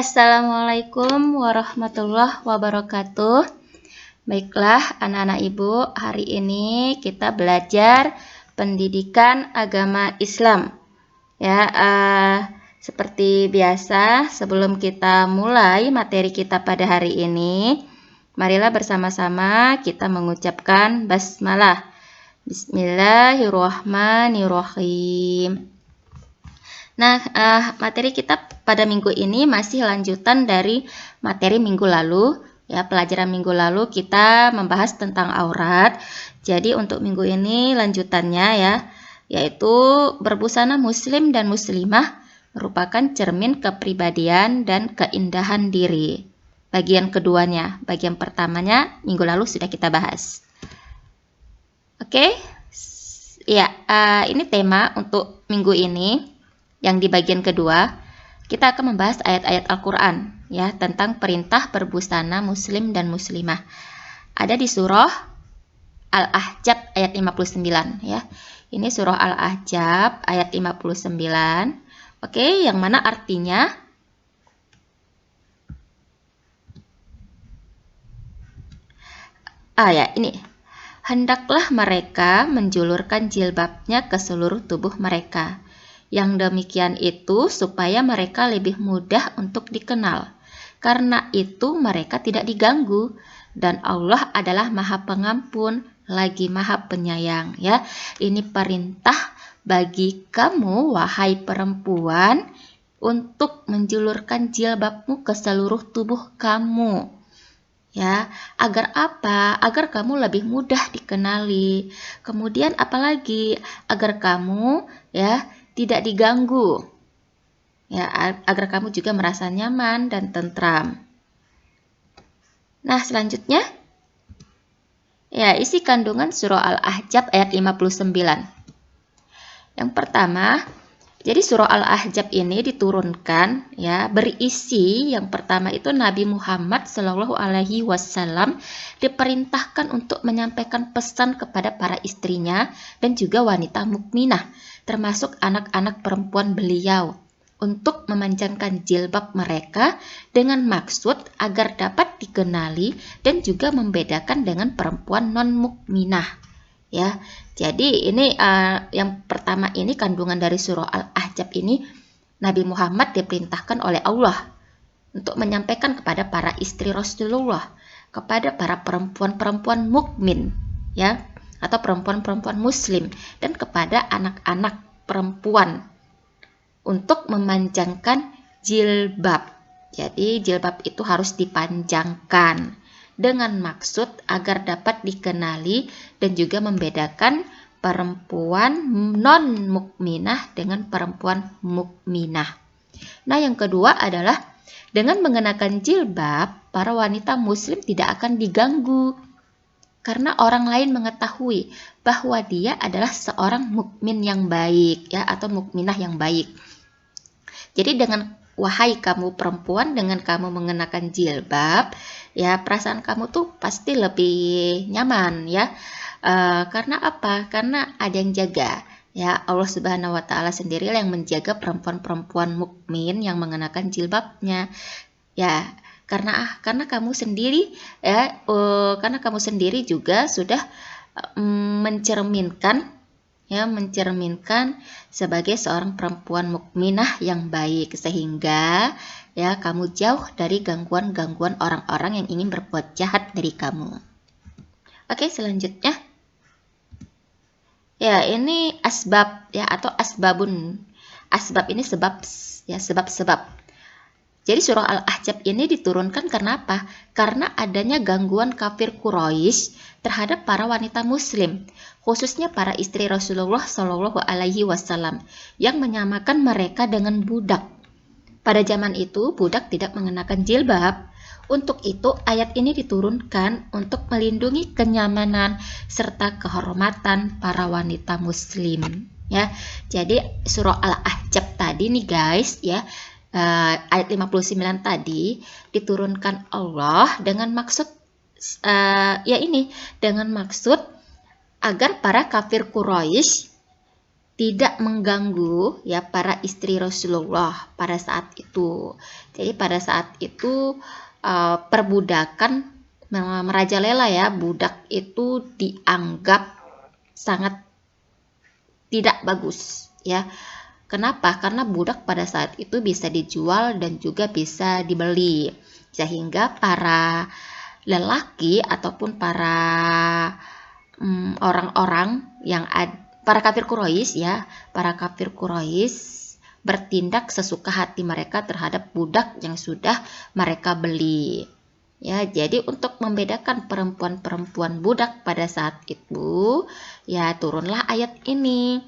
Assalamualaikum warahmatullahi wabarakatuh. Baiklah anak-anak ibu, hari ini kita belajar pendidikan agama Islam. Ya, seperti biasa sebelum kita mulai materi kita pada hari ini, marilah bersama-sama kita mengucapkan basmalah. Bismillahirrahmanirrahim. Nah, materi kita pada minggu ini masih lanjutan dari materi minggu lalu. Ya, pelajaran minggu lalu kita membahas tentang aurat. Jadi untuk minggu ini lanjutannya ya, yaitu berbusana muslim dan muslimah merupakan cermin kepribadian dan keindahan diri. Bagian keduanya, bagian pertamanya minggu lalu sudah kita bahas. Oke, ya, ini tema untuk minggu ini. Yang di bagian kedua, kita akan membahas ayat-ayat Al-Quran ya tentang perintah berbusana muslim dan muslimah. Ada di surah Al-Ahzab ayat 59 ya. Ini surah Al-Ahzab ayat 59. Oke, yang mana artinya ya ini. Hendaklah mereka menjulurkan jilbabnya ke seluruh tubuh mereka. Yang demikian itu supaya mereka lebih mudah untuk dikenal. Karena itu mereka tidak diganggu. Dan Allah adalah Maha Pengampun, lagi Maha Penyayang. Ya, ini perintah bagi kamu, wahai perempuan, untuk menjulurkan jilbabmu ke seluruh tubuh kamu. Ya, agar apa? Agar kamu lebih mudah dikenali. Kemudian apalagi? Agar kamu ya tidak diganggu. Ya, agar kamu juga merasa nyaman dan tentram. Nah, selanjutnya ya, isi kandungan surah Al-Ahzab ayat 59. Yang pertama, jadi surah Al-Ahzab ini diturunkan ya berisi yang pertama itu Nabi Muhammad Shallallahu Alaihi Wasallam diperintahkan untuk menyampaikan pesan kepada para istrinya dan juga wanita mukminah termasuk anak-anak perempuan beliau untuk memanjangkan jilbab mereka dengan maksud agar dapat dikenali dan juga membedakan dengan perempuan non mukminah. Ya, jadi ini yang pertama ini kandungan dari surah Al-Ahzab ini Nabi Muhammad diperintahkan oleh Allah untuk menyampaikan kepada para istri Rasulullah, kepada para perempuan-perempuan mukmin, ya, atau perempuan-perempuan muslim dan kepada anak-anak perempuan untuk memanjangkan jilbab. Jadi jilbab itu harus dipanjangkan dengan maksud agar dapat dikenali dan juga membedakan perempuan non-mukminah dengan perempuan mukminah. Nah, yang kedua adalah dengan mengenakan jilbab, para wanita muslim tidak akan diganggu karena orang lain mengetahui bahwa dia adalah seorang mukmin yang baik ya atau mukminah yang baik. Jadi dengan wahai kamu perempuan, dengan kamu mengenakan jilbab, ya perasaan kamu tuh pasti lebih nyaman ya. Karena apa? Karena ada yang jaga. Ya, Allah Subhanahu wa taala sendirilah yang menjaga perempuan-perempuan mukmin yang mengenakan jilbabnya. Ya, karena kamu sendiri ya, karena kamu sendiri juga sudah mencerminkan sebagai seorang perempuan mukminah yang baik sehingga ya kamu jauh dari gangguan-gangguan orang-orang yang ingin berbuat jahat dari kamu. Oke, selanjutnya ya ini asbab ya atau asbabun. Asbab ini sebab ya, sebab-sebab. Jadi surah Al-Ahzab ini diturunkan karena apa? Karena adanya gangguan kafir Quraisy terhadap para wanita muslim, khususnya para istri Rasulullah Shallallahu Alaihi Wasallam yang menyamakan mereka dengan budak. Pada zaman itu budak tidak mengenakan jilbab. Untuk itu ayat ini diturunkan untuk melindungi kenyamanan serta kehormatan para wanita muslim. Ya, jadi surah Al-Ahzab tadi nih guys ya. Ayat 59 tadi diturunkan Allah dengan maksud dengan maksud agar para kafir Quraisy tidak mengganggu ya para istri Rasulullah pada saat itu. Jadi pada saat itu perbudakan merajalela ya, budak itu dianggap sangat tidak bagus ya. Kenapa? Karena budak pada saat itu bisa dijual dan juga bisa dibeli. Sehingga para lelaki ataupun para orang-orang yang para kafir Quraisy ya, para kafir Quraisy bertindak sesuka hati mereka terhadap budak yang sudah mereka beli. Ya, jadi untuk membedakan perempuan-perempuan budak pada saat itu, ya turunlah ayat ini,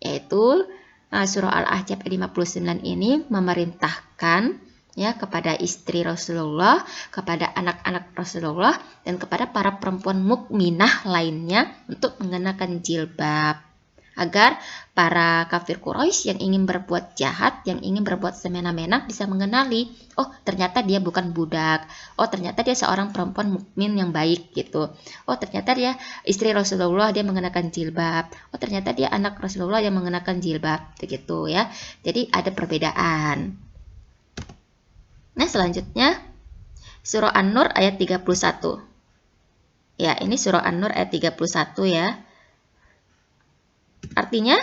yaitu surah Al-Ahzab 59 ini memerintahkan ya kepada istri Rasulullah, kepada anak-anak Rasulullah, dan kepada para perempuan mukminah lainnya untuk mengenakan jilbab, agar para kafir Quraisy yang ingin berbuat jahat, yang ingin berbuat semena-mena bisa mengenali, oh ternyata dia bukan budak, oh ternyata dia seorang perempuan mukmin yang baik gitu, oh ternyata dia istri Rasulullah, dia mengenakan jilbab, oh ternyata dia anak Rasulullah yang mengenakan jilbab, begitu ya. Jadi ada perbedaan. Nah selanjutnya surah An-Nur ayat 31. Ya, ini surah An-Nur ayat 31 ya. Artinya,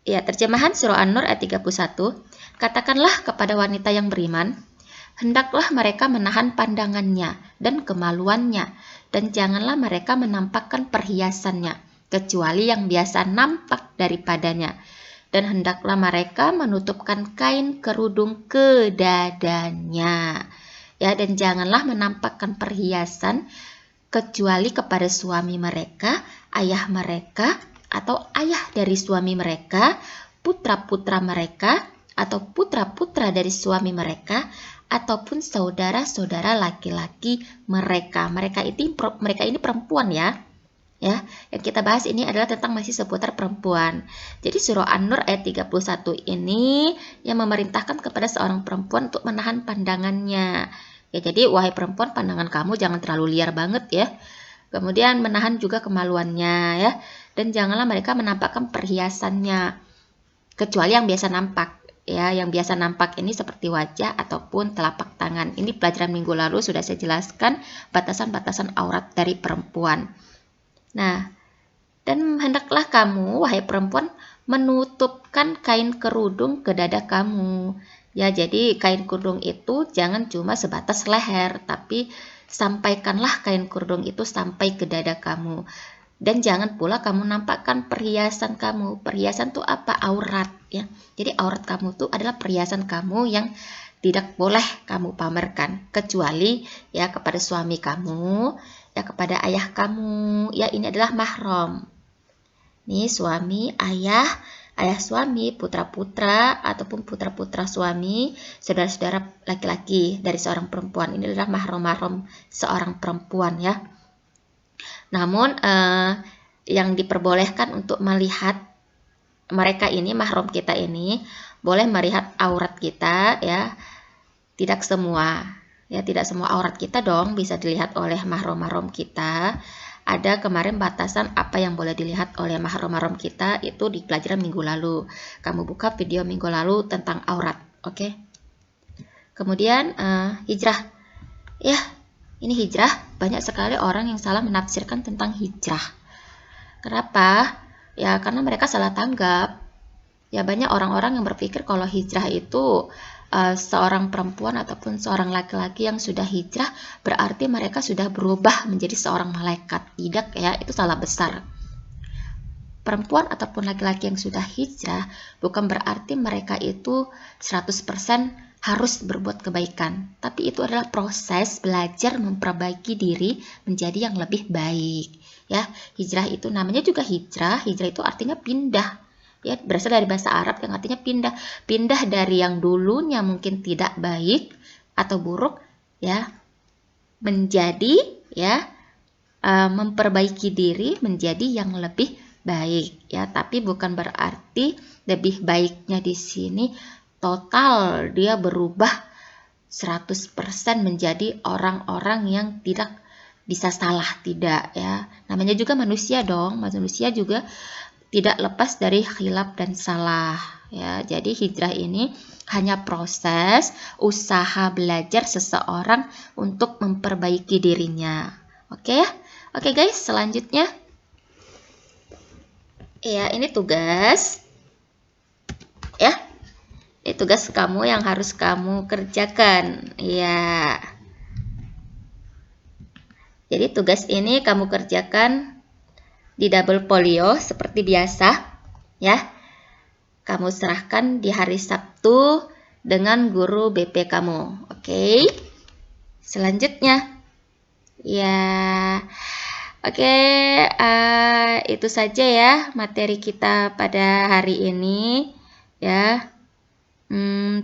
ya terjemahan surah An-Nur ayat 31, katakanlah kepada wanita yang beriman, hendaklah mereka menahan pandangannya dan kemaluannya, dan janganlah mereka menampakkan perhiasannya, kecuali yang biasa nampak daripadanya. Dan hendaklah mereka menutupkan kain kerudung ke dadanya. Ya, dan janganlah menampakkan perhiasan kecuali kepada suami mereka, ayah mereka, atau ayah dari suami mereka, putra-putra mereka, atau putra-putra dari suami mereka, ataupun saudara-saudara laki-laki mereka. Mereka ini perempuan ya. Ya, yang kita bahas ini adalah tentang masih seputar perempuan. Jadi surah An-Nur ayat 31 ini yang memerintahkan kepada seorang perempuan untuk menahan pandangannya. Ya, jadi wahai perempuan, pandangan kamu jangan terlalu liar banget ya. Kemudian menahan juga kemaluannya ya. Dan janganlah mereka menampakkan perhiasannya, kecuali yang biasa nampak. Ya, yang biasa nampak ini seperti wajah ataupun telapak tangan. Ini pelajaran minggu lalu sudah saya jelaskan batasan-batasan aurat dari perempuan. Nah, dan hendaklah kamu, wahai perempuan, menutupkan kain kerudung ke dada kamu. Ya, jadi kain kerudung itu jangan cuma sebatas leher, tapi sampaikanlah kain kerudung itu sampai ke dada kamu. Dan jangan pula kamu nampakkan perhiasan kamu. Perhiasan itu apa? Aurat ya. Jadi aurat kamu itu adalah perhiasan kamu yang tidak boleh kamu pamerkan, kecuali ya kepada suami kamu, ya kepada ayah kamu, ya ini adalah mahram. Nih suami, ayah suami, putra-putra ataupun putra-putra suami, saudara-saudara laki-laki dari seorang perempuan. Ini adalah mahram-mahram seorang perempuan ya. Namun yang diperbolehkan untuk melihat mereka ini, mahram kita ini, boleh melihat aurat kita ya. Tidak semua, ya tidak semua aurat kita dong bisa dilihat oleh mahram-mahram kita. Ada kemarin batasan apa yang boleh dilihat oleh mahram-mahram kita itu di pelajaran minggu lalu. Kamu buka video minggu lalu tentang aurat, oke? Kemudian hijrah. Ya, ini hijrah, banyak sekali orang yang salah menafsirkan tentang hijrah. Kenapa? Ya karena mereka salah tanggap. Ya banyak orang-orang yang berpikir kalau hijrah itu seorang perempuan ataupun seorang laki-laki yang sudah hijrah berarti mereka sudah berubah menjadi seorang malaikat. Tidak ya, itu salah besar. Perempuan ataupun laki-laki yang sudah hijrah bukan berarti mereka itu 100% harus berbuat kebaikan, tapi itu adalah proses belajar memperbaiki diri menjadi yang lebih baik. Ya, hijrah itu namanya juga hijrah. Hijrah itu artinya pindah. Ya, berasal dari bahasa Arab yang artinya pindah. Pindah dari yang dulunya mungkin tidak baik atau buruk ya menjadi ya memperbaiki diri menjadi yang lebih baik ya, tapi bukan berarti lebih baiknya di sini total dia berubah 100% menjadi orang-orang yang tidak bisa salah, tidak ya. Namanya juga manusia dong, manusia juga tidak lepas dari khilaf dan salah ya. Jadi hijrah ini hanya proses usaha belajar seseorang untuk memperbaiki dirinya. Oke ya. Oke guys, selanjutnya ya, ini tugas ya. Ini tugas kamu yang harus kamu kerjakan ya. Jadi tugas ini kamu kerjakan di double folio seperti biasa ya. Kamu serahkan di hari Sabtu dengan guru BP kamu. Oke. Selanjutnya ya. Oke, itu saja ya materi kita pada hari ini ya.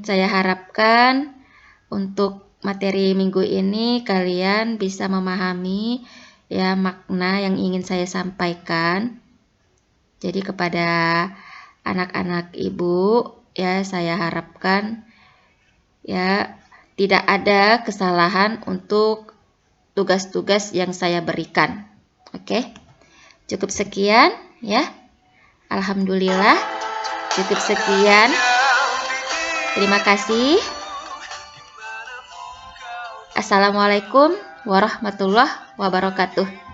Saya harapkan untuk materi minggu ini kalian bisa memahami ya makna yang ingin saya sampaikan. Jadi kepada anak-anak ibu ya, saya harapkan ya tidak ada kesalahan untuk tugas-tugas yang saya berikan. Oke. Cukup sekian ya. Alhamdulillah. Cukup sekian. Terima kasih. Assalamualaikum warahmatullahi wabarakatuh.